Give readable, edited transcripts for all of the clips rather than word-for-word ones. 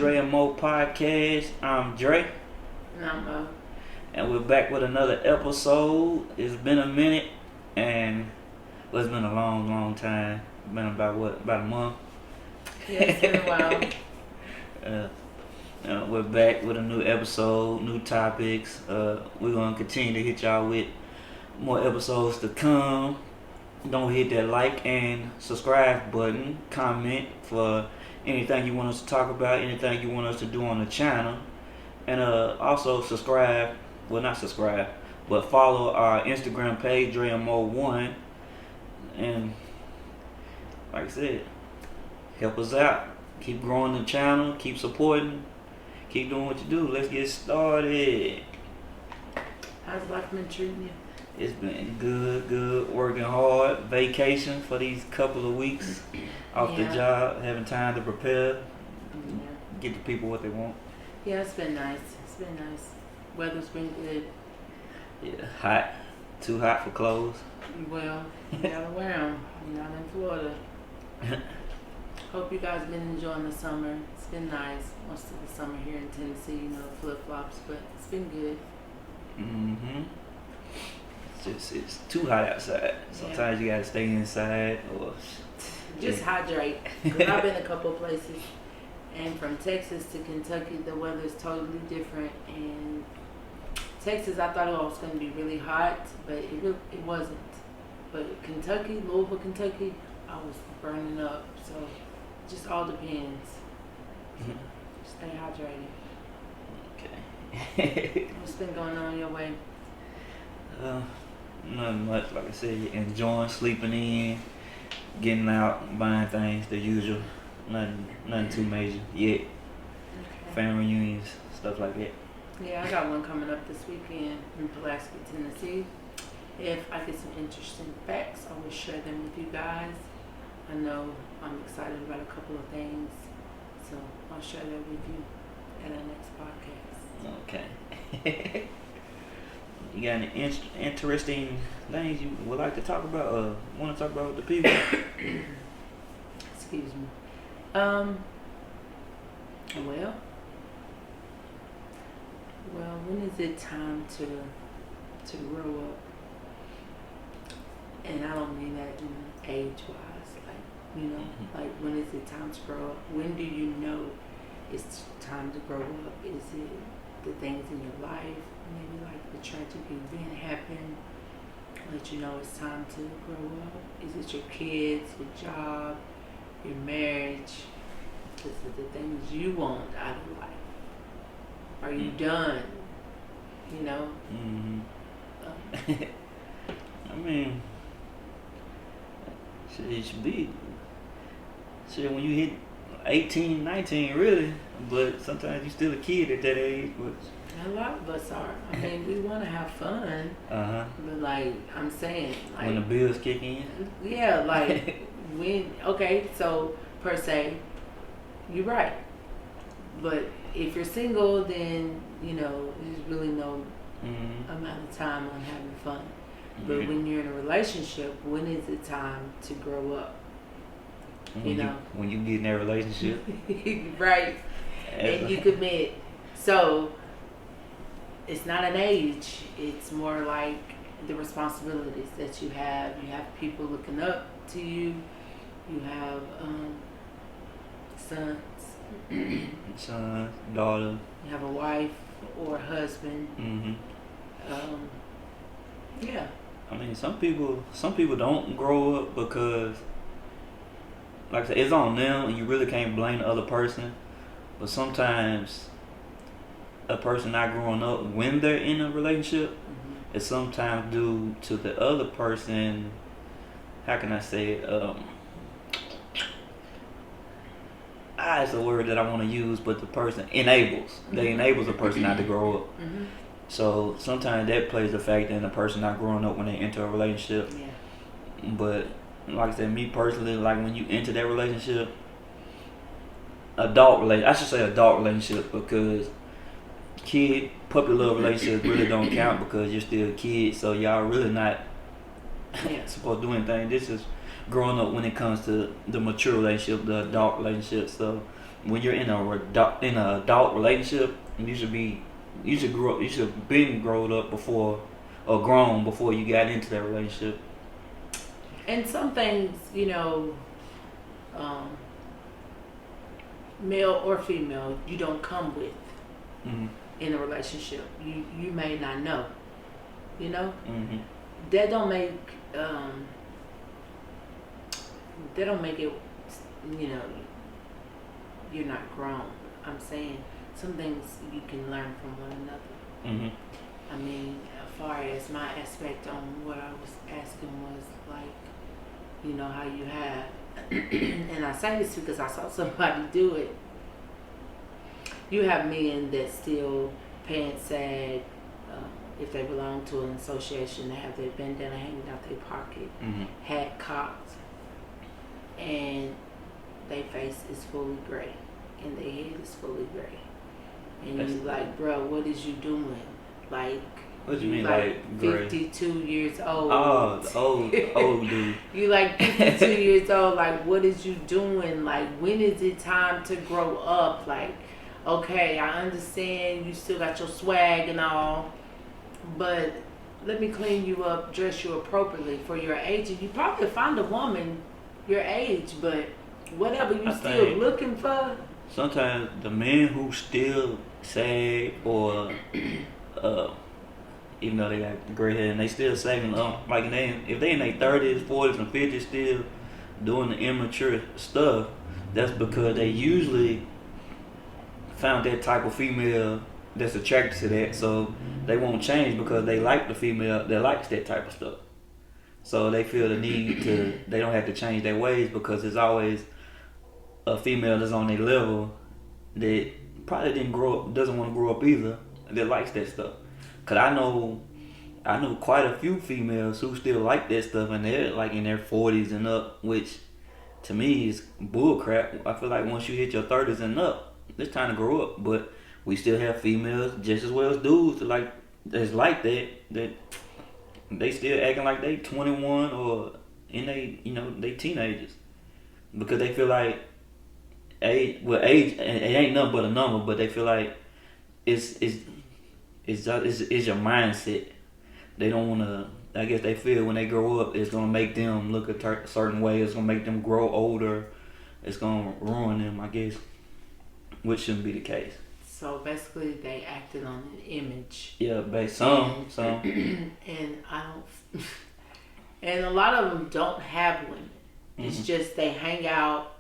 Dre and Mo podcast. I'm Dre, And I'm Mo. and we're back with another episode. It's been a minute, and it's been a long time. Been about a month. Yeah, it's been a while. We're back with a new episode, new topics. We're gonna continue to hit y'all with more episodes to come. Don't hit that like and subscribe button. Comment for anything you want us to talk about, anything you want us to do on the channel, and also subscribe. Well, not subscribe, but follow our Instagram page, DreAmo1, and like I said, help us out. Keep growing the channel. Keep supporting. Keep doing what you do. Let's get started. How's life been treating you? It's been good. Working hard. Vacation for these couple of weeks off the job. Having time to prepare. Get the people what they want. Yeah, it's been nice. Weather's been good. Yeah, hot. Too hot for clothes. Well, you gotta wear them. You're not in Florida. Hope you guys been enjoying the summer. It's been nice. Most of the summer here in Tennessee, flip-flops, but it's been good. It's too hot outside. Sometimes you gotta stay inside or just hydrate. Cause I've been a couple of places, and from Texas to Kentucky, the weather is totally different. And Texas, I thought it was going to be really hot, but it wasn't. But Kentucky, Louisville, Kentucky, I was burning up. So it just all depends. Stay hydrated. Okay. What's been going on your way? Nothing much. Like I said, enjoying sleeping in, getting out, buying things, the usual. Nothing too major yet. Okay. Family reunions, stuff like that. Yeah, I got one coming up this weekend in Pulaski, Tennessee. If I get some interesting facts, I will share them with you guys. I know I'm excited about a couple of things, so I'll share that with you at our next podcast. Okay. You got any interesting things you would like to talk about or want to talk about with the people? Excuse me. Well, when is it time to grow up? And I don't mean that in age-wise, like when is it time to grow up? When do you know it's time to grow up? Is it the things in your life, maybe like the tragic event happened, let you know it's time to grow up? Is it your kids, your job, your marriage? Is it the things you want out of life? Are you done? I mean, it should be. Shit, when you hit 18, 19, really. But sometimes you're still a kid at that age. But a lot of us are. I mean, we want to have fun. But like I'm saying, like when the bills kick in. Yeah, like okay, so per se, you're right. But if you're single, then there's really no amount of time on having fun. But when you're in a relationship, when is it time to grow up? When you get in that relationship, right? And you commit. So it's not an age. It's more like the responsibilities that you have. You have people looking up to you. You have sons. Son, daughter. You have a wife or a husband. Yeah. I mean, some people don't grow up because, like I said, it's on them, and you really can't blame the other person. But sometimes a person not growing up when they're in a relationship is sometimes due to the other person. How can I say it? It's a word that I want to use, but the person enables. They enables a person not to grow up. So sometimes that plays a factor in the person not growing up when they enter a relationship. Yeah. But like I said, me personally, like when you enter that relationship, adult relationship, because puppy love relationships really don't count because you're still a kid, so y'all really not supposed to do anything. This is growing up when it comes to the mature relationship, the adult relationship. So when you're in in a adult relationship, you should grow you should have been grown up before or grown before you got into that relationship. And some things, um, male or female, you don't come with Mm-hmm. in a relationship. You may not know. You know Mm-hmm. that don't make that don't make it. You know you're not grown. I'm saying some things you can learn from one another. Mm-hmm. I mean, as far as my aspect on what I was asking was like, how you have, and I say this because I saw somebody do it. You have men that still pants sag, if they belong to an association, they have their bandana hanging out their pocket, Mm-hmm. hat cocked, and their face is fully gray, and their head is fully gray. And That's you like, bro, what is you doing? Like, What do you mean, like gray? 52 years old. Oh, the old dude. You like 52 years old. Like, what is you doing? Like, when is it time to grow up? Like, okay, I understand you still got your swag and all, but let me clean you up, dress you appropriately for your age. And you probably find a woman your age, but whatever you I still think looking for. sometimes the men who still sag or uh, even though they got gray hair and they still sagging up, like if they in their 30s, 40s, and 50s still doing the immature stuff, that's because they usually found that type of female that's attracted to that, so they won't change because they like the female that likes that type of stuff. So they feel the need to, they don't have to change their ways because there's always a female that's on their level that probably didn't grow up, doesn't want to grow up either, that likes that stuff. Cause I know quite a few females who still like that stuff and they're like in their 40s and up, which to me is bull crap. I feel like once you hit your 30s and up, it's time to grow up. But we still have females just as well as dudes that's like that they still acting like they 21 or in they teenagers because they feel like age it ain't nothing but a number, but they feel like it's your mindset. They don't want to. I guess they feel when they grow up, it's gonna make them look a certain way. It's gonna make them grow older. It's gonna ruin them, I guess, which shouldn't be the case. So basically, they acted on an image. Yeah, some. And I don't. And a lot of them don't have women. It's Mm-hmm. just they hang out,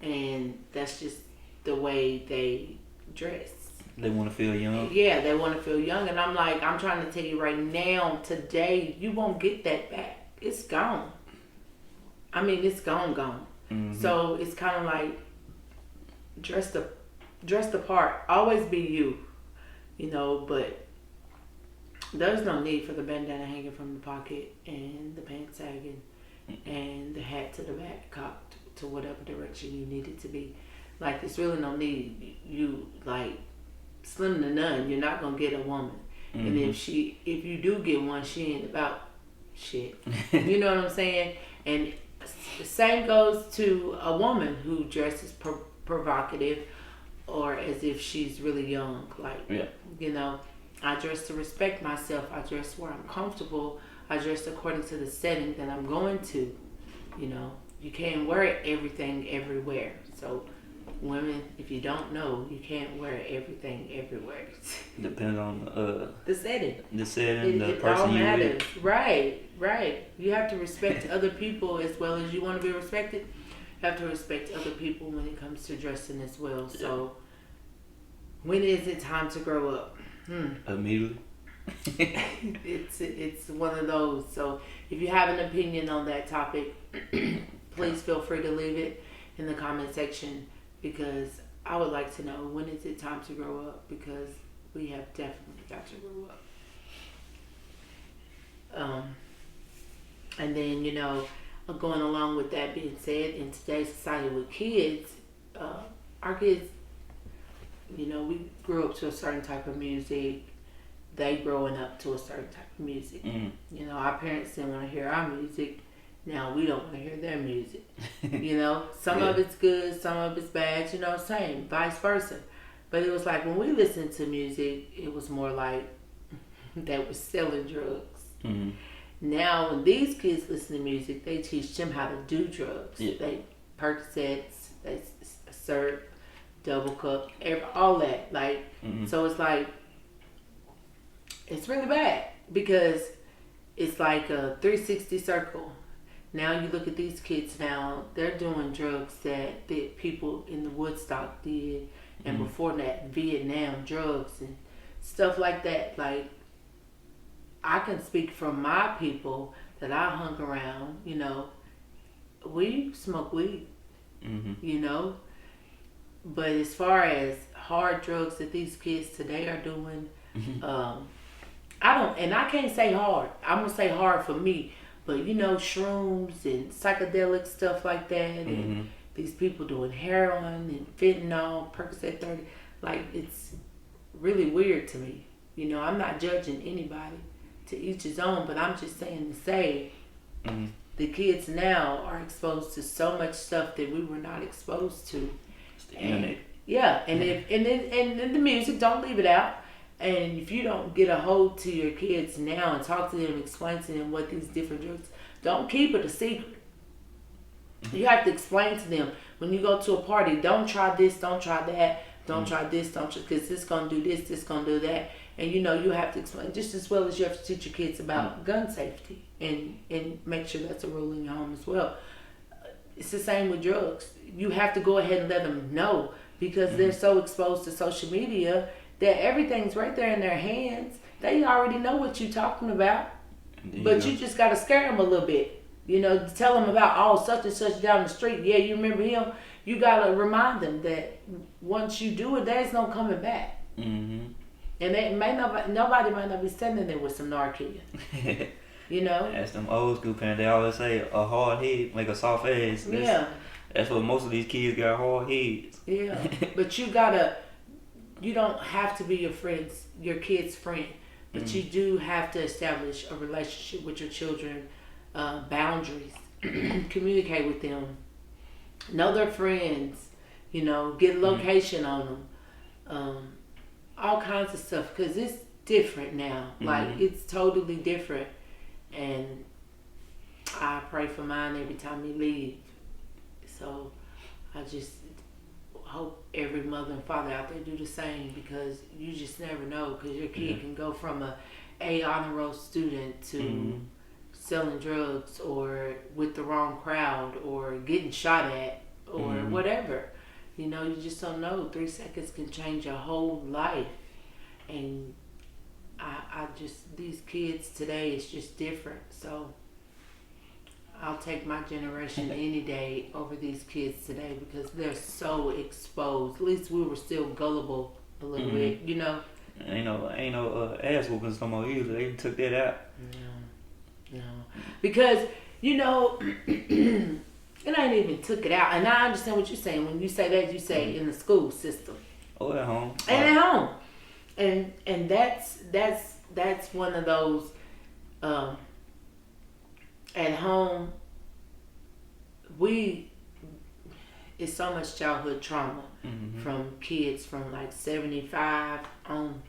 and that's just the way they dress. They want to feel young. Yeah, they want to feel young, and I'm like, I'm trying to tell you right now, today, you won't get that back. It's gone. I mean, it's gone. Mm-hmm. So it's kind of like dress the part. Always be you, But there's no need for the bandana hanging from the pocket and the pants sagging and the hat to the back cocked to whatever direction you need it to be. Like, there's really no need. You like. Slim to none, you're not gonna get a woman. Mm-hmm. And if you do get one, she ain't about shit. You know what I'm saying? And the same goes to a woman who dresses provocative or as if she's really young. Like, yeah. I dress to respect myself. I dress where I'm comfortable. I dress according to the setting that I'm going to. You can't wear everything everywhere. So women, if you don't know, you can't wear everything everywhere. Depends on the setting. The setting, the it person all you matters. with. Right. You have to respect other people as well as you want to be respected. You have to respect other people when it comes to dressing as well. Yeah. So, when is it time to grow up? Immediately. It's one of those. So, if you have an opinion on that topic, please feel free to leave it in the comment section. Because I would like to know, when is it time to grow up? Because we have definitely got to grow up. And then, going along with that being said, in today's society with kids, our kids, we grew up to a certain type of music. They growing up to a certain type of music. Mm-hmm. Our parents didn't want to hear our music. Now we don't want to hear their music. You know, some of it's good, some of it's bad. You know, same, vice versa. But it was like when we listened to music, it was more like that was selling drugs. Mm-hmm. Now, when these kids listen to music, they teach them how to do drugs. Yeah. They Percocets, they syrup, double cup, all that. Like, so it's like, it's really bad because it's like a 360 circle. Now you look at these kids now, they're doing drugs that the people in the Woodstock did, and before that, Vietnam drugs and stuff like that. Like, I can speak from my people that I hung around, you know, we smoke weed, you know. But as far as hard drugs that these kids today are doing, I can't say hard. I'm going to say hard for me. But, you know, shrooms and psychedelic stuff like that, and these people doing heroin and fentanyl, Percocet 30, like, it's really weird to me. You know, I'm not judging anybody, to each his own, but I'm just saying to say, the kids now are exposed to so much stuff that we were not exposed to. It's the internet. Yeah, and then the music, don't leave it out. And if you don't get a hold to your kids now and talk to them, explain to them what these different drugs, don't keep it a secret. You have to explain to them when you go to a party, don't try this, don't try that, don't try this, don't try, because this gonna do this gonna do that. And you know, you have to explain just as well as you have to teach your kids about gun safety and make sure that's a rule in your home as well. It's the same with drugs. You have to go ahead and let them know because they're so exposed to social media that everything's right there in their hands. They already know what you're talking about, but you just got to scare them a little bit. You know, tell them about, such and such down the street. Yeah, you remember him? You got to remind them that once you do it, there's no coming back. And nobody might not be standing there with some Narcan. You know? That's them old school parents. They always say a hard head make a soft ass. That's what most of these kids got, hard heads. Yeah. But you don't have to be your kid's friend. But you do have to establish a relationship with your children, boundaries, communicate with them, know their friends, you know, get location on them, all kinds of stuff, because it's different now. Like, it's totally different. And I pray for mine every time he leaves. So I just hope every mother and father out there do the same, because you just never know, because your kid can go from a honor roll student to selling drugs or with the wrong crowd or getting shot at or whatever. You know, you just don't know. 3 seconds can change your whole life. And I just, these kids today is just different. So I'll take my generation any day over these kids today, because they're so exposed. At least we were still gullible a little bit, you know. Ain't no ass whoopings no more either. They took that out. No. Because, you know, it ain't even took it out. And I understand what you're saying. When you say that, you say in the school system. Oh, at home. And at home. And that's one of those at home, it's so much childhood trauma from kids from like 75 on.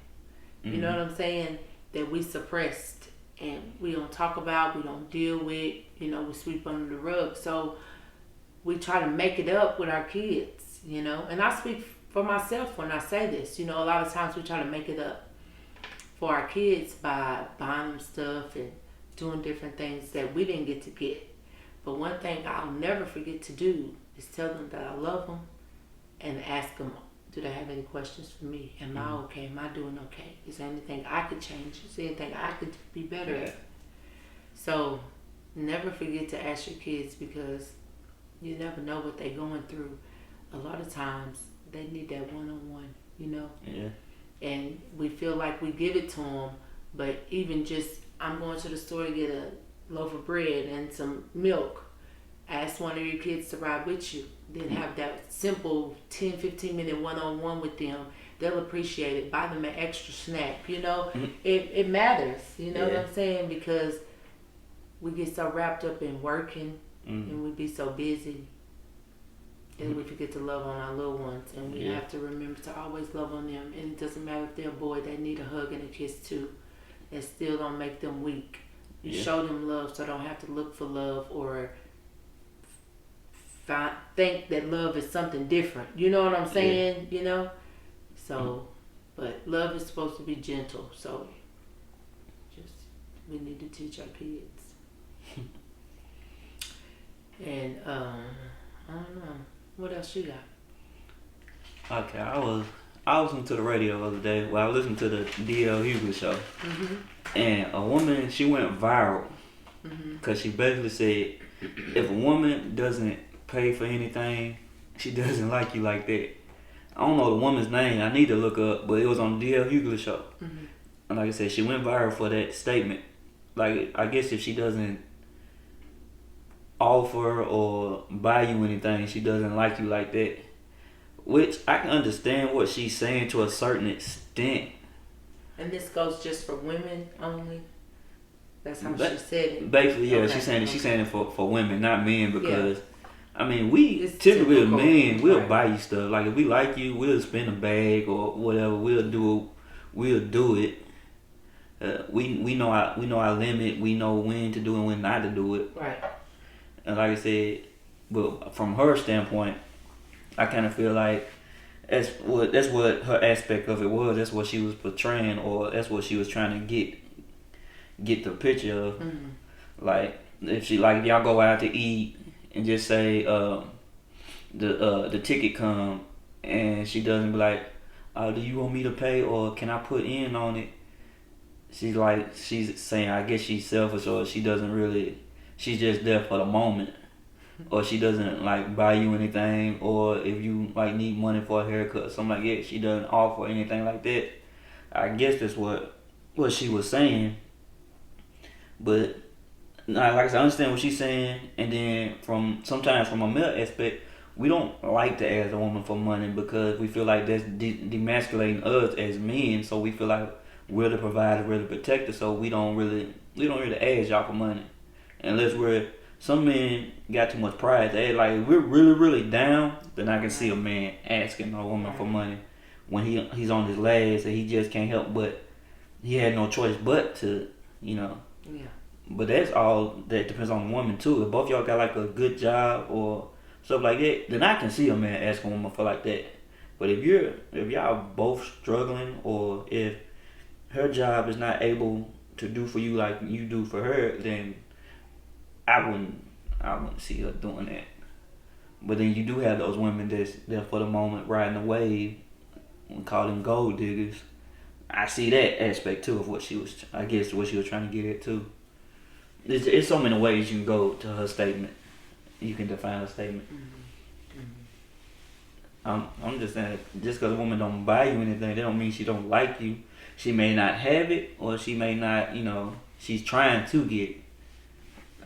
You know what I'm saying? That we suppressed and we don't talk about, we don't deal with, you know, we sweep under the rug. So we try to make it up with our kids, you know. And I speak for myself when I say this. You know, a lot of times we try to make it up for our kids by buying them stuff and doing different things that we didn't get to get. But one thing I'll never forget to do is tell them that I love them and ask them, do they have any questions for me? Am I okay? Am I doing okay? Is there anything I could change? Is there anything I could be better at? So never forget to ask your kids, because you never know what they're going through. A lot of times they need that one-on-one, you know? Yeah. And we feel like we give it to them, but even just, I'm going to the store to get a loaf of bread and some milk. Ask one of your kids to ride with you. Then have that simple 10, 15 minute one-on-one with them. They'll appreciate it. Buy them an extra snack, you know? It matters, you know what I'm saying? Because we get so wrapped up in working and we be so busy and we forget to love on our little ones, and we have to remember to always love on them. And it doesn't matter if they're a boy, they need a hug and a kiss too. That still don't make them weak. You show them love, so don't have to look for love or think that love is something different. You know what I'm saying? You know? So, but love is supposed to be gentle, so just we need to teach our kids. And I don't know. What else you got? Okay, I was listening to the radio the other day. Well, I was listening to the D.L. Hughley show, and a woman, she went viral because she basically said, if a woman doesn't pay for anything, she doesn't like you like that. I don't know the woman's name. I need to look up, but it was on the D.L. Hughley show. And like I said, she went viral for that statement. Like, I guess if she doesn't offer or buy you anything, she doesn't like you like that. Which I can understand what she's saying to a certain extent. And this goes just for women only? That's how she said it? Basically, yeah. Okay. She's saying it for women, not men, because I mean, we typically men, we'll buy you stuff. Like, if we like you, we'll spend a bag or whatever. We'll do it. We know our limit. We know when to do and when not to do it. Right. And like I said, but from her standpoint, I kind of feel like that's what her aspect of it was. That's what she was portraying, or that's what she was trying to get the picture of. Like, if y'all go out to eat and just say the ticket come and she doesn't be like, do you want me to pay or can I put in on it? She's saying, I guess she's selfish, or she doesn't really. She's just there for the moment, or she doesn't like buy you anything, or if you like need money for a haircut or something like that, she doesn't offer anything like that. I guess that's what she was saying. But like I said, I understand what she's saying, and then sometimes from a male aspect, we don't like to ask a woman for money because we feel like that's demasculating us as men. So we feel like we're the provider, we're the protector. So we don't really ask y'all for money. Unless some men got too much pride. They like, we're really, really down, then I can see a man asking a woman for money when he's on his last and he just can't help but he had no choice but to, you know. Yeah. But that's all that depends on the woman too. If both y'all got like a good job or stuff like that, then I can see a man asking a woman for like that. But if y'all both struggling, or if her job is not able to do for you like you do for her, then I wouldn't see her doing that. But then you do have those women that's there for the moment, riding the wave, and call them gold diggers. I see that aspect too of what she was trying to get at too. There's so many ways you can go to her statement. You can define her statement. I'm just saying, just because a woman don't buy you anything, that don't mean she don't like you. She may not have it, or she may not, she's trying to get it.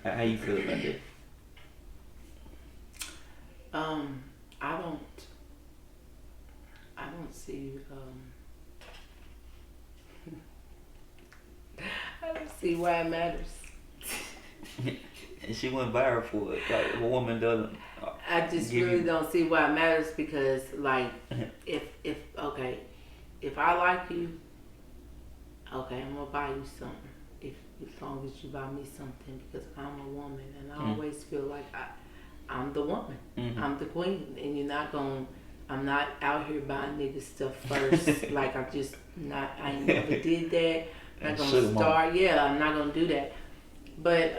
How you feel about that? I don't see I don't see why it matters. And she went viral for it. Like, if a woman doesn't. I just really don't see why it matters, because like if I like you, okay, I'm gonna buy you something. As long as you buy me something, because I'm a woman, and I always feel like I'm the woman. I'm the queen, and I'm not out here buying niggas stuff first. Like, I never did that. I'm not gonna start. Yeah, I'm not gonna do that. But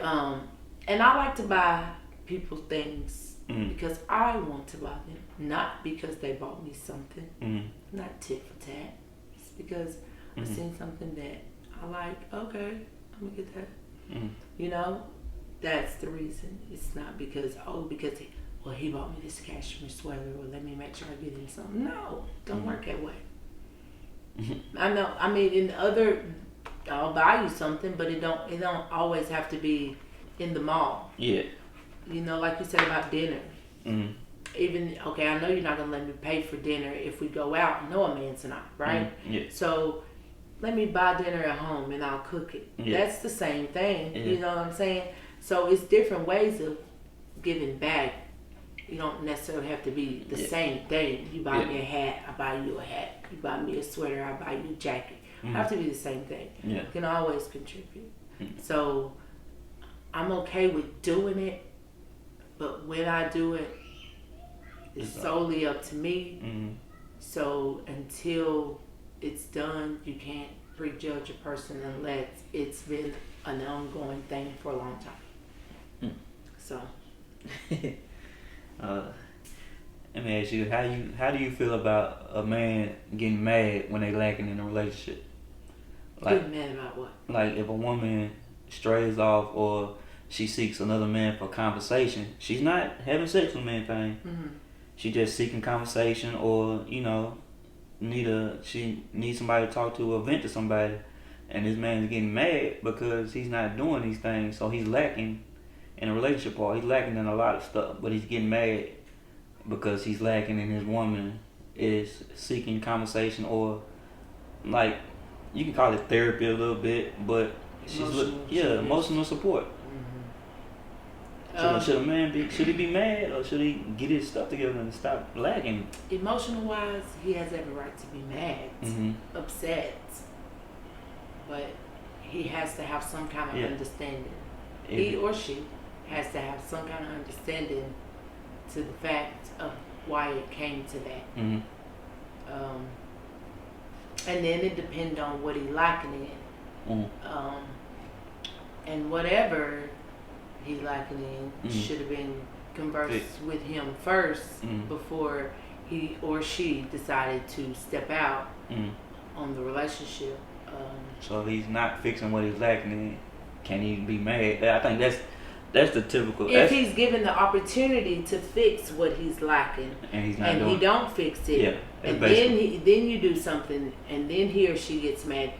and I like to buy people things because I want to buy them, not because they bought me something. Not tit for tat. It's because I've seen something that I like. Okay, I'm gonna get that. That's the reason. It's not because he bought me this cashmere sweater, or let me make sure I get him something. No, don't work that way. I know. I mean, I'll buy you something, but it don't always have to be in the mall. Yeah. Like you said about dinner. Even, okay, I know you're not gonna let me pay for dinner if we go out. No, a man's not, right? Yeah. So let me buy dinner at home and I'll cook it. Yeah. That's the same thing. Yeah. You know what I'm saying? So it's different ways of giving back. You don't necessarily have to be the same thing. You buy me a hat, I buy you a hat. You buy me a sweater, I buy you a jacket. It have to be the same thing. Yeah. You can always contribute. So I'm okay with doing it, but when I do it, it's solely up to me. So until it's done, you can't prejudge a person unless it's been an ongoing thing for a long time. So let me ask you, how do you feel about a man getting mad when they lacking in a relationship? Getting mad about what? Like if a woman strays off or she seeks another man for conversation, she's not having sex with anything. She just seeking conversation, or she needs somebody to talk to or vent to somebody, and this man's getting mad because he's not doing these things, so he's lacking in a relationship, or he's lacking in a lot of stuff, but he's getting mad because he's lacking in his woman is seeking conversation, or like you can call it therapy a little bit, but emotional support. Should a man should he be mad, or should he get his stuff together and stop lacking? Emotional wise, he has every right to be mad, upset, but he has to have some kind of understanding. He or she has to have some kind of understanding to the fact of why it came to that. And then it depends on what he lacking in. And whatever he lacking in should have been conversed with him first before he or she decided to step out on the relationship. So if he's not fixing what he's lacking in, can he be mad? I think that's the typical. If he's given the opportunity to fix what he's lacking, and he's not he don't fix it, and then you do something, and then he or she gets mad.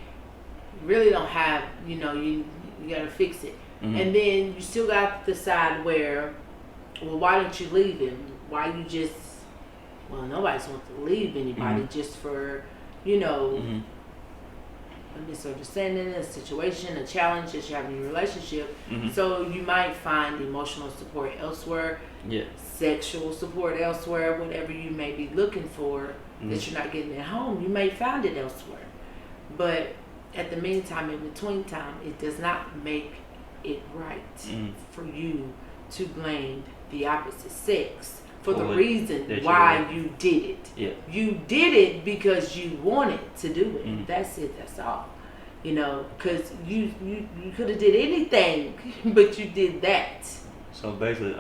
You really don't have, you got to fix it, and then you still got to decide where. Well, why don't you leave him? Why you just? Well, nobody's wants to leave anybody just for, a misunderstanding, a situation, a challenge that you have in your relationship. So you might find emotional support elsewhere, sexual support elsewhere, whatever you may be looking for that you're not getting at home, you may find it elsewhere. But at the meantime, in between time, it does not make it right for you to blame the opposite sex for the reason why you did it. You did it because you wanted to do it. That's it. That's all. Because you could have did anything, but you did that. So basically,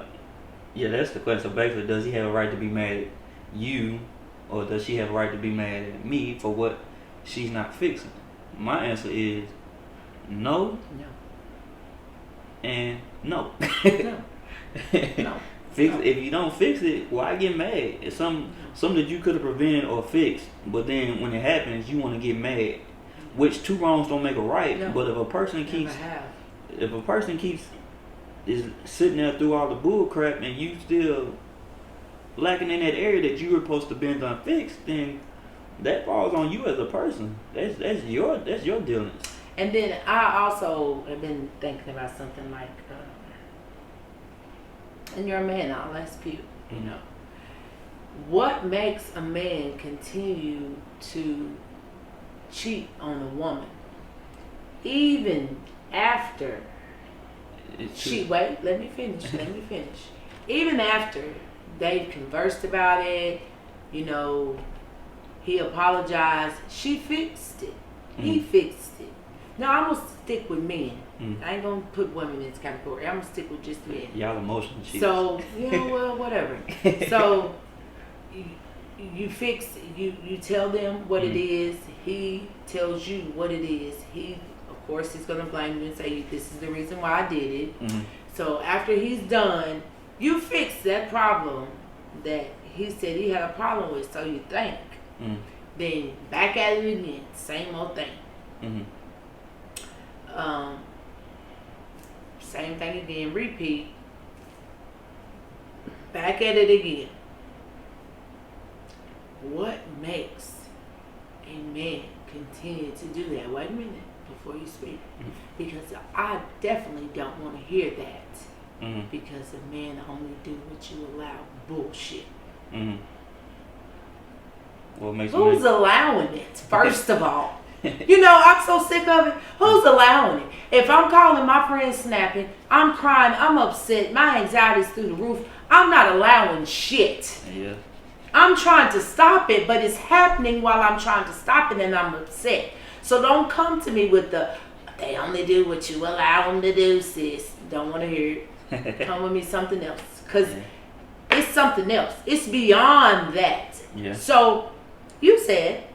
that's the question. So basically, does he have a right to be mad at you, or does she have a right to be mad at me for what she's not fixing? My answer is no. No. And no. No. If you don't fix it, why get mad? It's something that you could have prevented or fixed, but then when it happens, you want to get mad. Which two wrongs don't make a right. No. But if a person keeps is sitting there through all the bull crap and you still lacking in that area that you were supposed to been done fixed, then that falls on you as a person. That's your dealings. And then I also have been thinking about something like, and you're a man, I'll ask you, what makes a man continue to cheat on a woman even after let me finish. Even after they've conversed about it, he apologized, she fixed it, he fixed it. Now I'm gonna stick with men. I ain't gonna put women in this category. I'm gonna stick with just men. Y'all emotional cheaters. So well, whatever. So you fix. You tell them what it is. He tells you what it is. He, of course, is gonna blame you and say this is the reason why I did it. So after he's done, you fix that problem that he said he had a problem with. So you think. Then back at it again, same old thing. Same thing again, repeat. Back at it again. What makes a man continue to do that? Wait a minute. before you speak, because I definitely don't want to hear that. Mm-hmm. Because a man only do what you allow. Bullshit. Mm-hmm. What makes Who's allowing it? First of all, you know, I'm so sick of it. Who's allowing it? If I'm calling my friend snapping, I'm crying, I'm upset, my anxiety's through the roof. I'm not allowing shit. Yeah. I'm trying to stop it, but it's happening while I'm trying to stop it, and I'm upset. So don't come to me with they only do what you allow them to do, sis. Don't want to hear it. Come with me something else, because it's something else. It's beyond that. Yeah. So you said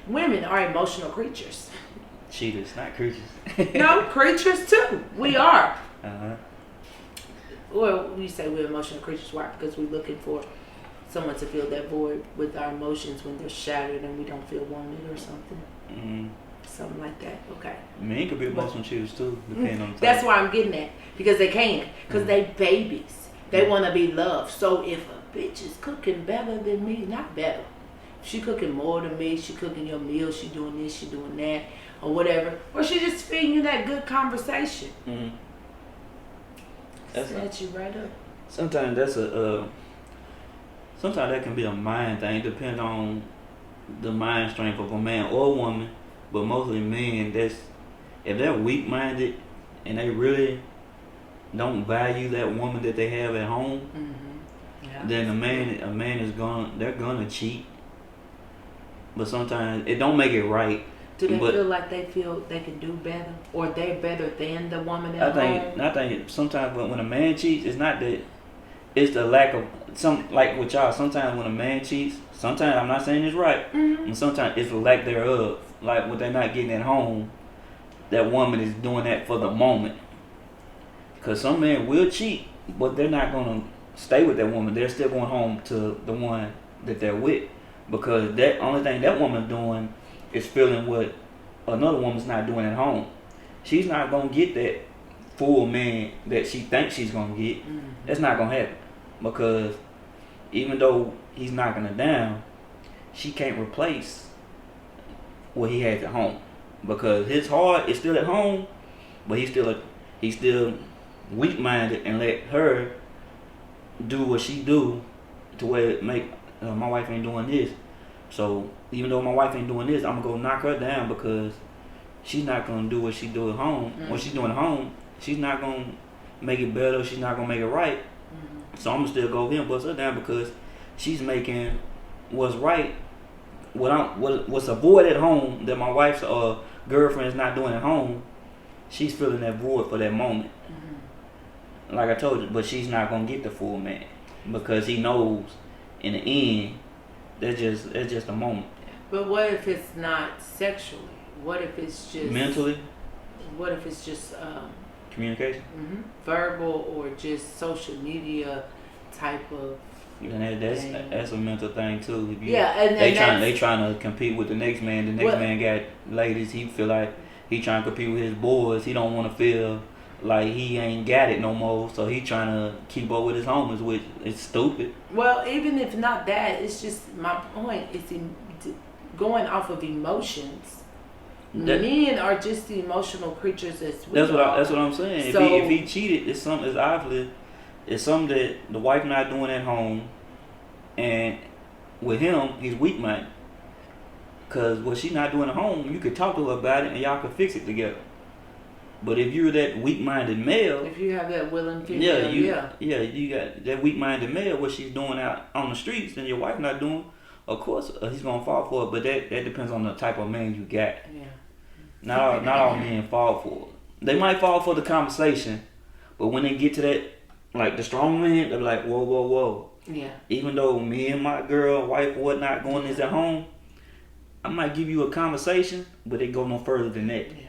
women are emotional creatures. Cheaters, not creatures. No, creatures too. We are. Uh-huh. Well, we say we're emotional creatures. Why? Because we're looking for someone to fill that void with our emotions when they're shattered and we don't feel wanted or something. Mm-hmm. Something like that. Okay. Men could be emotional cheaters too, depending on the type. That's why I'm getting at. Because they can. Because they babies. They want to be loved. So if a bitch is cooking better than me, not better. She cooking more than me. She cooking your meal. She doing this. She doing that. Or whatever. Or she just feeding you that good conversation. Mm-hmm. Set you right up. Sometimes that's sometimes that can be a mind thing, depending on the mind strength of a man or a woman. But mostly men, if they're weak minded and they really don't value that woman that they have at home, then a man is they're gonna cheat. But sometimes it don't make it right. Do they feel like they can do better, or they're better than the woman at home? I think sometimes when a man cheats, it's not that. It's the lack of like with y'all. Sometimes when a man cheats, sometimes I'm not saying it's right, and sometimes it's the lack thereof. Like what they're not getting at home, that woman is doing that for the moment. Cause some men will cheat, but they're not gonna stay with that woman. They're still going home to the one that they're with, because that only thing that woman's doing is feeling what another woman's not doing at home. She's not gonna get that full man that she thinks she's gonna get. That's not gonna happen, because even though he's knocking her down, she can't replace what he has at home, because his heart is still at home, but he's still weak minded and let her do what she do to where it make my wife ain't doing this. So even though my wife ain't doing this, I'm gonna go knock her down, because she's not gonna do what she do at home. What she's doing at home, she's not gonna make it better. She's not gonna make it right. So I'm gonna still go over here and bust her down, because she's making what's right. What's a void at home that my wife's girlfriend is not doing at home, she's filling that void for that moment. Like I told you, but she's not gonna get the full man, because he knows in the end that's just a moment. But what if it's not sexually? What if it's just mentally? What if it's just communication? Verbal, or just social media type of? And that's a mental thing too. They trying to compete with the next man. The next man got ladies. He feel like he trying to compete with his boys. He don't want to feel like he ain't got it no more. So he trying to keep up with his homies, which is stupid. Well, even if not that, it's just my point. It's going off of emotions. Men are just the emotional creatures as well. That's what I'm saying. So, if he cheated, it's obviously something that the wife not doing at home, and with him, he's weak minded. Cause what she's not doing at home, you could talk to her about it and y'all could fix it together. But if you're that weak minded male, if you have that willing female, you got that weak minded male, what she's doing out on the streets, and your wife not doing, of course he's gonna fall for it. But that depends on the type of man you got. Yeah. Not all men fall for it. They might fall for the conversation, but when they get to that, like the strong man, they're like, whoa, whoa, whoa. Yeah. Even though me and my girl, wife, whatnot, going this at home, I might give you a conversation, but it go no further than that. Yeah.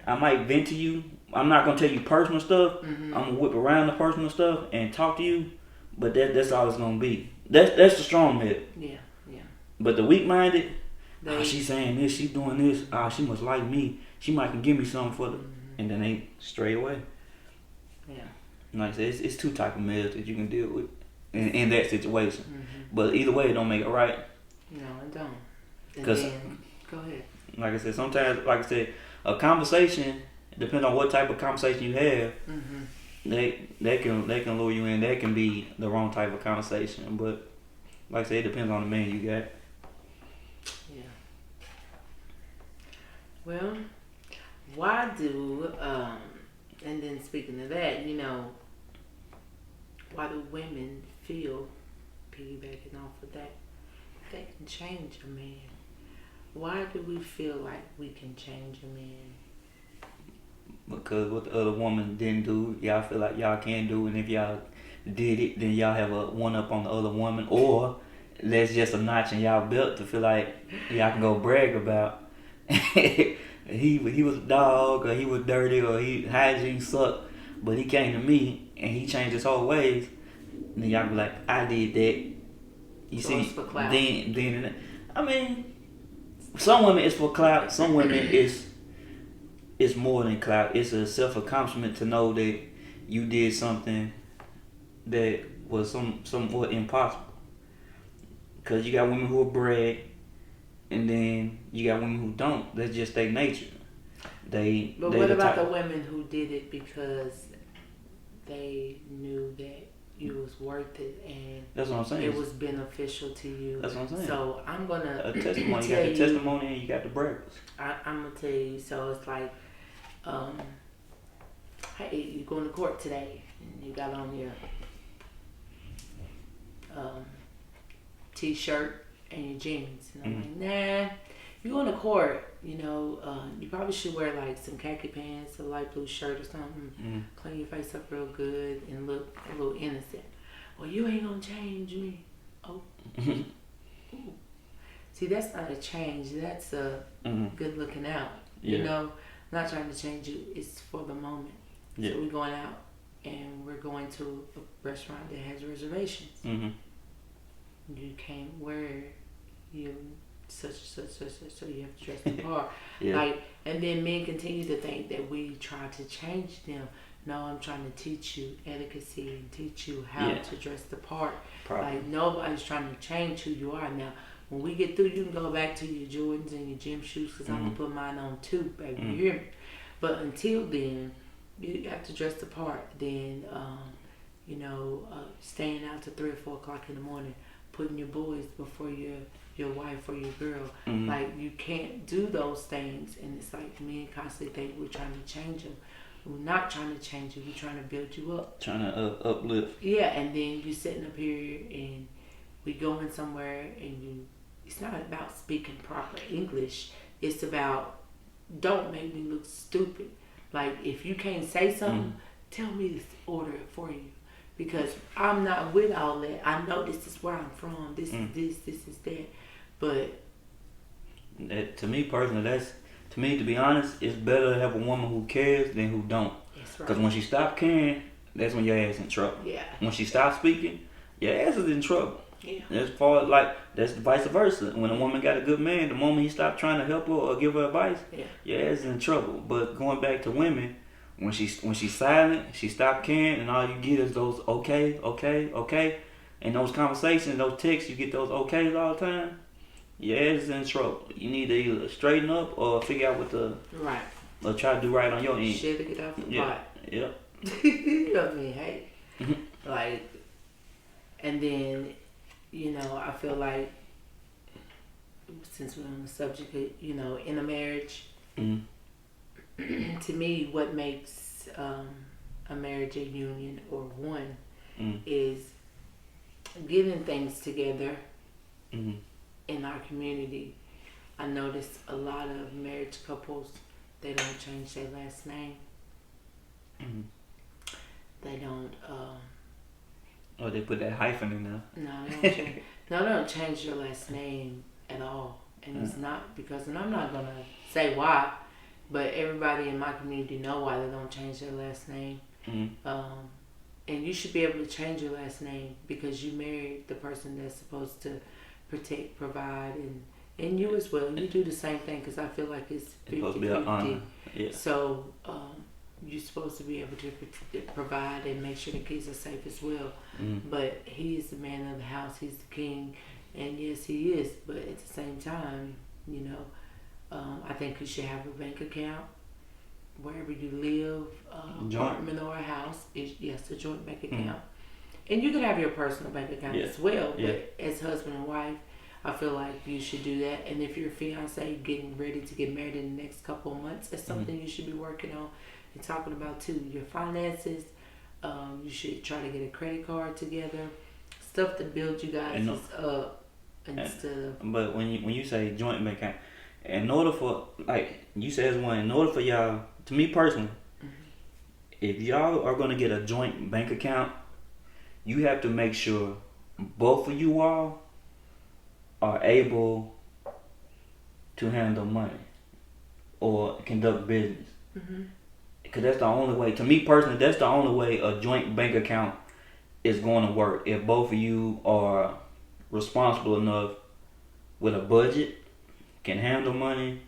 I might vent to you. I'm not gonna tell you personal stuff. I'm gonna whip around the personal stuff and talk to you, but that's all it's gonna be. That's the strong man. Yeah, yeah. But the weak minded, she's saying this, she's doing this. She must like me. She might can give me something for the, and then they stray away. Yeah. Like I said, it's two type of males that you can deal with in that situation. But either way, it don't make it right. No, it don't. Because go ahead. Like I said, sometimes, like I said, a conversation, depending on what type of conversation you have, they can lure you in. That can be the wrong type of conversation. But like I said, it depends on the man you got. Yeah. Well, why do and then speaking of that, why do women feel, piggybacking off of that, they can change a man? Why do we feel like we can change a man? Because what the other woman didn't do, y'all feel like y'all can do, and if y'all did it, then y'all have a one up on the other woman, or that's just a notch in y'all belt to feel like y'all can go brag about. he was a dog, or he was dirty, or he hygiene sucked, but he came to me and he changed his whole ways. And then y'all be like, I did that. You So see, it's for clout. then I mean, some women it's for clout. Some women it's more than clout. It's a self accomplishment to know that you did something that was somewhat impossible. Cause you got women who will brag, and then you got women who don't. That's just their nature. But what about the women who did it because they knew that you was worth it and that's what I'm saying. It was beneficial to you. That's what I'm saying. So I'm gonna a testimony. You got the testimony and you got the braggers. I'm gonna tell you. So it's like, hey, you going to court today and you got on your t-shirt and your jeans, and I'm like, nah. You going to court, you probably should wear like some khaki pants, a light blue shirt or something. Clean your face up real good and look a little innocent. Well, you ain't gonna change me. Oh. Ooh. See, that's not a change. That's a good looking out. Yeah. I'm not trying to change you. It's for the moment. Yeah. So we're going out and we're going to a restaurant that has reservations. You can't wear such, so you have to dress the part. Yeah. And then men continue to think that we try to change them. No, I'm trying to teach you etiquette and teach you how to dress the part. Probably. Like, nobody's trying to change who you are. Now, when we get through, you can go back to your Jordans and your gym shoes, because I'm going to put mine on too, baby. You hear me? But until then, you have to dress the part. Then, staying out to 3 or 4 o'clock in the morning, putting your boys before your wife or your girl. Like, you can't do those things. And it's like men constantly think we're trying to change them. We're not trying to change you. We're trying to build you up. Trying to uplift. Yeah, and then you sitting up here and we going somewhere and it's not about speaking proper English. It's about, don't make me look stupid. Like, if you can't say something, tell me to order it for you. Because I'm not with all that. I know this is where I'm from. This is this is that. But to me personally, to be honest, it's better to have a woman who cares than who don't. That's right. Because when she stops caring, that's when your ass in trouble. Yeah. When she stops speaking, your ass is in trouble. Yeah. As far as that's vice versa. When a woman got a good man, the moment he stopped trying to help her or give her advice, your ass is in trouble. But going back to women, when she's silent, she stopped caring, and all you get is those okay, and those conversations, those texts, you get those okays all the time. Your ass is in trouble. You need to either straighten up or figure out right, or try to do right on your end. Shit to get off the pot. Yeah. You know what I mean? Hey, and then I feel like, since we're on the subject, in a marriage. To me, what makes a marriage a union or one is getting things together in our community. I notice a lot of marriage couples, they don't change their last name. They don't. They put that hyphen in there. No, they don't change their last name at all. And it's not because, and I'm not gonna say why. But everybody in my community know why they don't change their last name. And you should be able to change your last name because you married the person that's supposed to protect, provide, and you as well. You do the same thing because I feel like it's 50-50. Yeah. So you're supposed to be able to provide and make sure the kids are safe as well. But he is the man of the house. He's the king. And yes, he is. But at the same time, I think you should have a bank account wherever you live, Joint. apartment or a house. Yes, a joint bank account. And you can have your personal bank account as well. But as husband and wife, I feel like you should do that. And if you're a fiance getting ready to get married in the next couple of months, it's something you should be working on and talking about too. Your finances. You should try to get a credit card together. Stuff to build you guys up instead of. But when you say joint bank account, in order for, like you said, in order for y'all, to me personally, if y'all are gonna get a joint bank account, you have to make sure both of you all are able to handle money or conduct business. Because that's the only way, to me personally, that's the only way a joint bank account is going to work. If both of you are responsible enough with a budget, can handle money,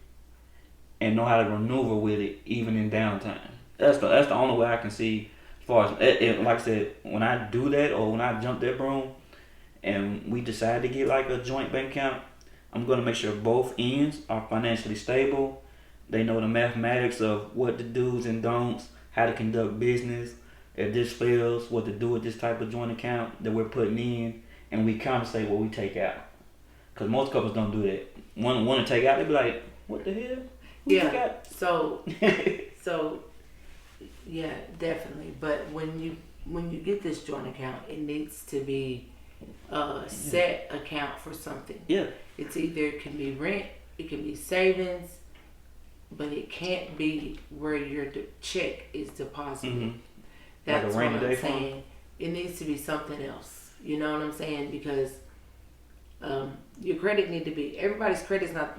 and know how to maneuver with it even in downtime. That's the only way I can see. As far as like I said, when I do that or when I jump that broom, and we decide to get like a joint bank account, I'm gonna make sure both ends are financially stable. They know the mathematics of what the do's and don'ts, how to conduct business. If this fails, what to do with this type of joint account that we're putting in, and we compensate what we take out. Because most couples don't do that. One want to take out, they be like, "What the hell? Who took out?" So, yeah, definitely. But when you get this joint account, it needs to be a set account for something. Yeah. It's either it can be rent, it can be savings, but it can't be where your check is deposited. That's like what I'm saying. It needs to be something else. You know what I'm saying? Because your credit need to be, everybody's credit's not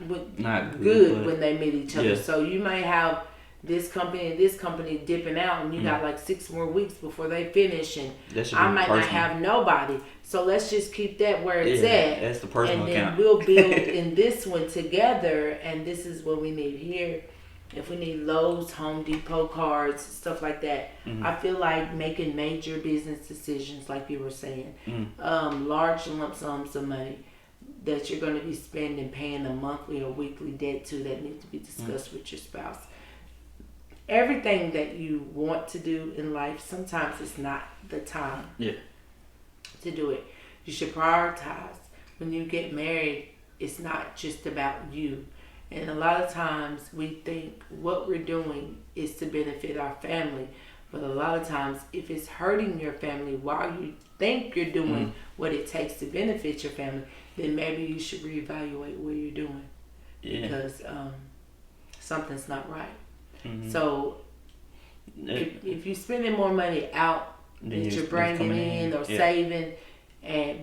good when they meet each other. So you might have this company and this company dipping out, and you got like 6 more weeks before they finish, and I might not have nobody. So let's just keep that where it's at. That's the personal account. And then we'll build in this one together, and this is what we need here. If we need Lowe's, Home Depot cards, stuff like that. I feel like making major business decisions, like you were saying, large lump sums of money that you're going to be spending, paying a monthly or weekly debt to, that needs to be discussed with your spouse. Everything that you want to do in life, sometimes it's not the time to do it. You should prioritize. When you get married, it's not just about you. And a lot of times we think what we're doing is to benefit our family. But a lot of times, if it's hurting your family while you think you're doing what it takes to benefit your family, then maybe you should reevaluate what you're doing. Because something's not right. So if you're spending more money out that you're bringing in or saving,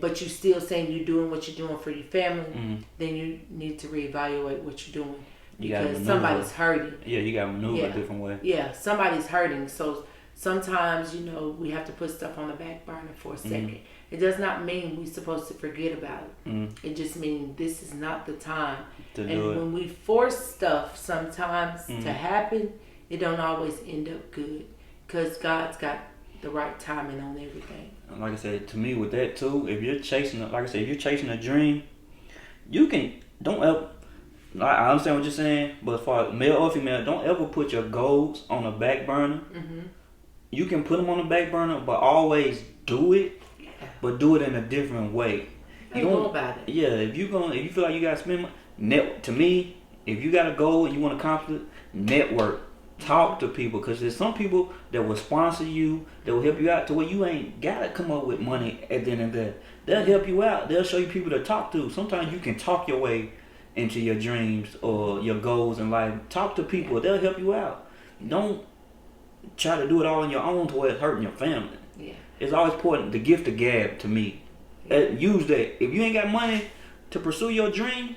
but you're still saying you're doing what you're doing for your family, then you need to reevaluate what you're doing. Because somebody's hurting. Yeah, you got to maneuver a different way. Yeah, somebody's hurting. So sometimes, we have to put stuff on the back burner for a second. It does not mean we're supposed to forget about it. It just means this is not the time. And when we force stuff sometimes to happen, it don't always end up good. Because God's got the right timing on everything. Like I said, to me with that too, if you're chasing a dream, you don't ever, I understand what you're saying, but as far as male or female, don't ever put your goals on the back burner. You can put them on the back burner, but always do it, but do it in a different way. You know about it. Yeah, if you feel like you got to spend money, to me, if you got a goal and you want to accomplish it, network. Talk to people, because there's some people that will sponsor you, that will help you out to where you ain't gotta come up with money at the end of the day. They'll help you out. They'll show you people to talk to. Sometimes you can talk your way into your dreams or your goals in life. Talk to people. They'll help you out. Don't try to do it all on your own to where it's hurting your family. It's always important. The gift of gab, to me. Use that. If you ain't got money to pursue your dream,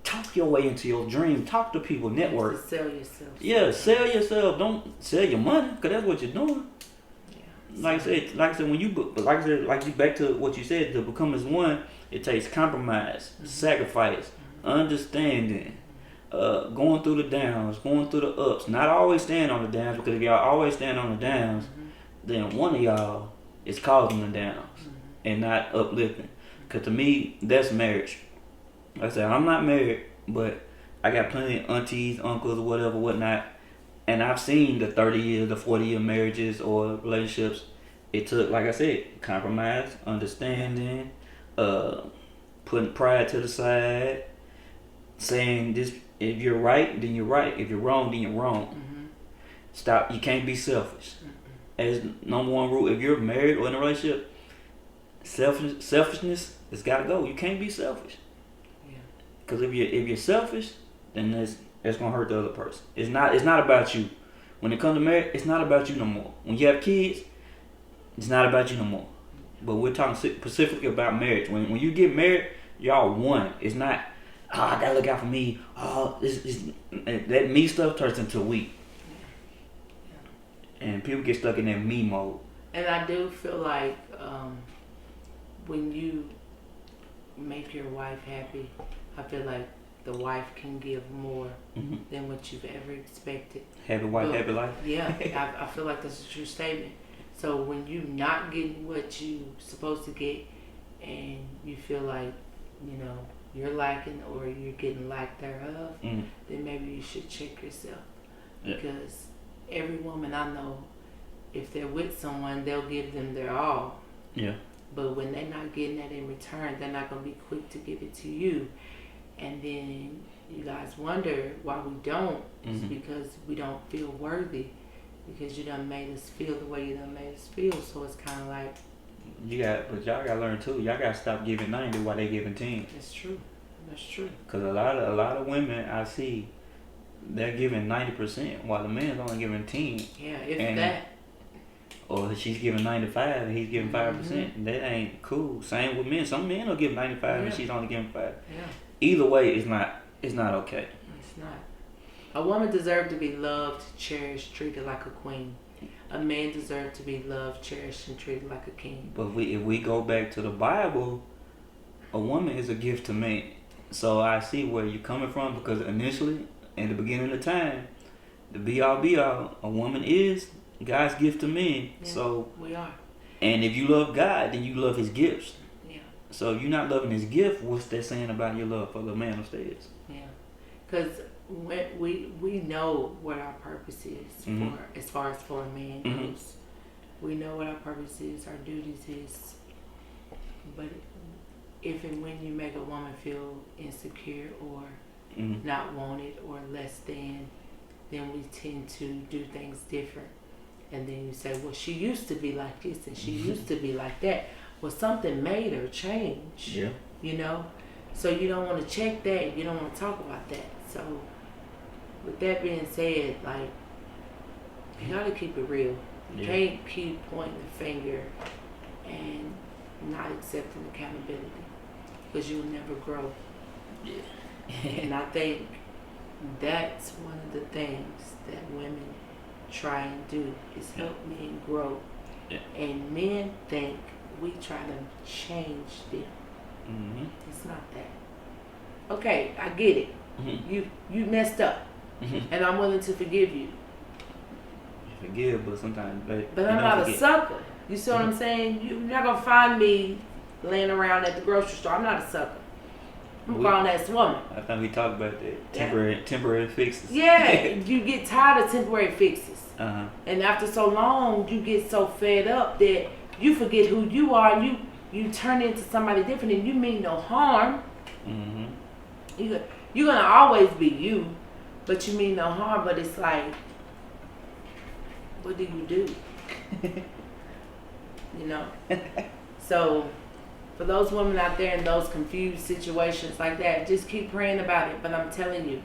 talk your way into your dream. Talk to people. Network. Sell yourself. Yeah, sell yourself. Don't sell your money, because that's what you're doing. Like I said, when you back to what you said, to become as one, it takes compromise, sacrifice, understanding, going through the downs, going through the ups. Not always staying on the downs, because if y'all always stand on the downs, then one of y'all is causing the downs and not uplifting. Because to me, that's marriage. Like I said, I'm not married, but I got plenty of aunties, uncles, or whatever, whatnot, and I've seen the 30-year, the 40-year marriages or relationships. It took, like I said, compromise, understanding, uh, putting pride to the side, saying this: if you're right, then you're right. If you're wrong, then you're wrong. Mm-hmm. Stop. You can't be selfish. As number one rule, if you're married or in a relationship, selfishness has got to go. You can't be selfish. Yeah. Because if you're selfish, then that's gonna hurt the other person. It's not about you. When it comes to marriage, it's not about you no more. When you have kids, it's not about you no more. But we're talking specifically about marriage. When you get married, y'all one. It's not. I gotta look out for me. That me stuff turns into we. And people get stuck in that me mode. And I do feel like when you make your wife happy, I feel like the wife can give more than what you've ever expected. Happy wife, happy life. Yeah, I feel like that's a true statement. So when you not getting what you supposed to get, and you feel like you're lacking or you're getting lack thereof, then maybe you should check yourself. Yeah. Because every woman I know, if they're with someone, they'll give them their all. Yeah. But when they're not getting that in return, they're not going to be quick to give it to you. And then you guys wonder why we don't. It's because we don't feel worthy. Because you done made us feel the way you done made us feel. So it's kind of like... But y'all got to learn too. Y'all got to stop giving 90 while they giving 10. That's true. That's true. Because a lot of women I see, they're giving 90% while the man's only giving 10. Yeah, if that. Or she's giving 95 and he's giving 5%. That ain't cool. Same with men. Some men will give 95 and she's only giving 5. Yeah. Either way, it's not okay. It's not. A woman deserves to be loved, cherished, treated like a queen. A man deserves to be loved, cherished, and treated like a king. But if we go back to the Bible, a woman is a gift to man. So I see where you're coming from, because initially, in the beginning of time, the be all, a woman is God's gift to men. Yeah, so we are. And if you love God, then you love His gifts. Yeah. So if you're not loving His gift, what's that saying about your love for the man upstairs? Yeah. Because we know what our purpose is for, as far as for a man goes. We know what our purpose is, our duties is. But if and when you make a woman feel insecure or not wanted or less than, then we tend to do things different. And then you say, well, she used to be like this and she used to be like that. Well, something made her change. Yeah. So you don't want to check that. You don't want to talk about that. So with that being said, like, you got to keep it real. You can't keep pointing the finger and not accepting accountability, because you'll never grow. Yeah. And I think that's one of the things that women try and do, is help men grow. Yeah. And men think we try to change them. It's not that. Okay, I get it. You messed up, and I'm willing to forgive you. Forgive, but sometimes. But I'm not a sucker. You see what I'm saying? You're not gonna find me laying around at the grocery store. I'm not a sucker. I'm a grown ass woman. I think we talked about that. Temporary fixes. Yeah, you get tired of temporary fixes. And after so long, you get so fed up that you forget who you are, and you turn into somebody different, and you mean no harm. You're gonna always be you, but you mean no harm. But it's like, what do you do? So for those women out there in those confused situations like that, just keep praying about it. But I'm telling you,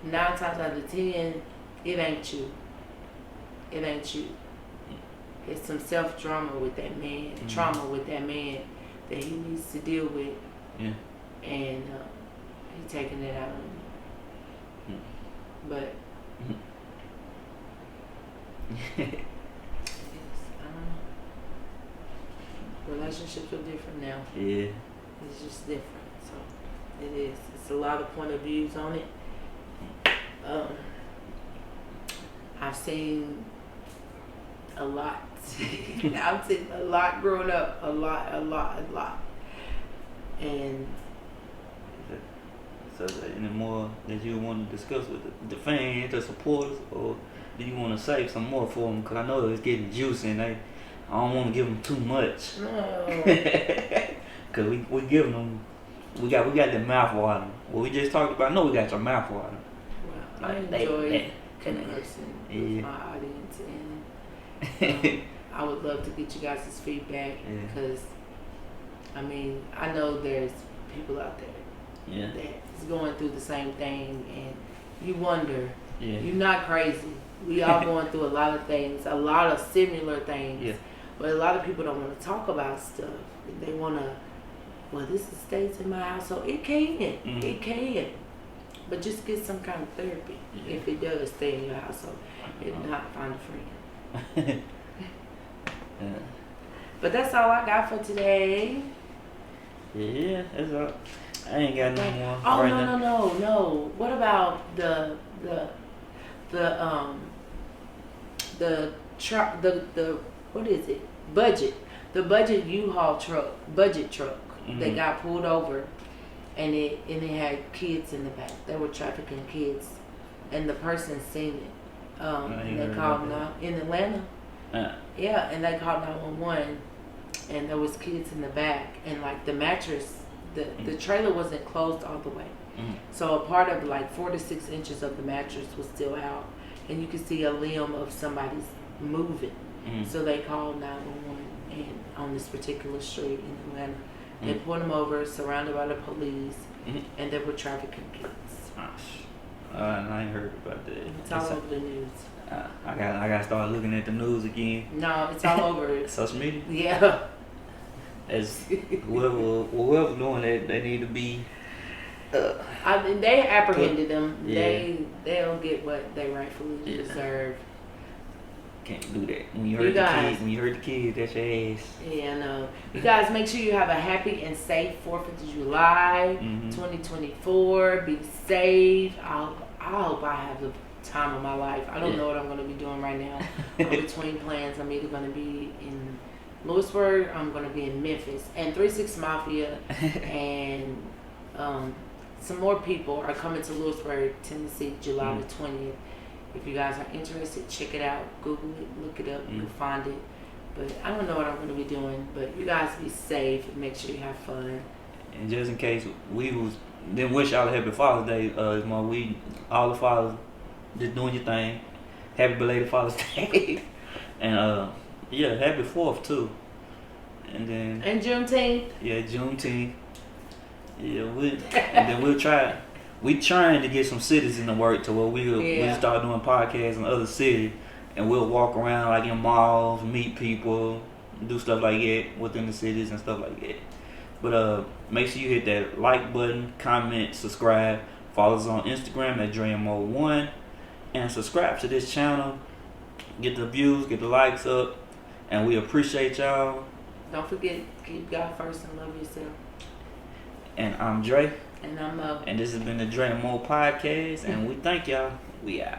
9 times out of 10, it ain't you. It ain't you. It's some self-drama with that man, trauma with that man that he needs to deal with. Yeah. And he's taking it out on you. But yes, relationships are different now. Yeah. It's just different. So it is. It's a lot of point of views on it. I've seen a lot. I've seen a lot growing up. A lot. And So, any more that you want to discuss with the fans, the supporters, or do you want to save some more for them? Because I know it's getting juicy and I don't want to give them too much. No. Because we giving them, we got the mouth water. What we just talked about, no, we got your mouth water. Well, I enjoy conversing with my audience, and I would love to get you guys' feedback because, I mean, I know there's people out there that's going through the same thing, and you wonder, you're not crazy. We all going through a lot of things, a lot of similar things, but a lot of people don't want to talk about stuff. They want to, well, this stays in my household. It can. But just get some kind of therapy if it does stay in your household. If not, find a friend. But that's all I got for today. Yeah, that's all. I ain't got no more. Oh, right no. What about the what is it? Budget. The budget U-Haul truck, budget truck. They got pulled over, and it had kids in the back. They were trafficking kids, and the person seen it. And they called in Atlanta. Yeah, and they called 911, and there was kids in the back, and like the mattress, the trailer wasn't closed all the way, so a part of like 4 to 6 inches of the mattress was still out, and you could see a limb of somebody's moving. So they called 911, and on this particular street in Atlanta. They pulled them over, surrounded by the police, and they were trafficking kids. I ain't heard about that. It's all over the news. I got to start looking at the news again. No, it's all over. Social media? Yeah. As whoever doing that, they need to be. I mean, they apprehended them. Yeah. They don't get what they rightfully deserve. Can't do that. When you hurt the kids, that's your ass. Yeah, no. You guys, make sure you have a happy and safe 4th of July, 2024. Be safe. I hope I have the time of my life. I don't know what I'm going to be doing right now. I'm between plans. I'm either going to be in Lewisburg, I'm going to be in Memphis. And 3-6 Mafia and some more people are coming to Lewisburg, Tennessee, July the 20th. If you guys are interested, check it out. Google it, look it up, you'll find it. But I don't know what I'm going to be doing. But you guys be safe and make sure you have fun. And just in case didn't wish y'all a happy Father's Day, all the fathers just doing your thing. Happy belated Father's Day. And happy 4th too. And Juneteenth. Yeah, Juneteenth. Yeah, and then we'll try. We trying to get some cities in the work to where we'll start doing podcasts in other cities, and we'll walk around like in malls, meet people, do stuff like that within the cities and stuff like that. But make sure you hit that like button, comment, subscribe, follow us on Instagram at DreamMode1, and subscribe to this channel. Get the views, get the likes up, and we appreciate y'all. Don't forget, keep God first and love yourself. And I'm Dre. And I'm Mo. And this has been the Dre and Mo Podcast, and we thank y'all. We out.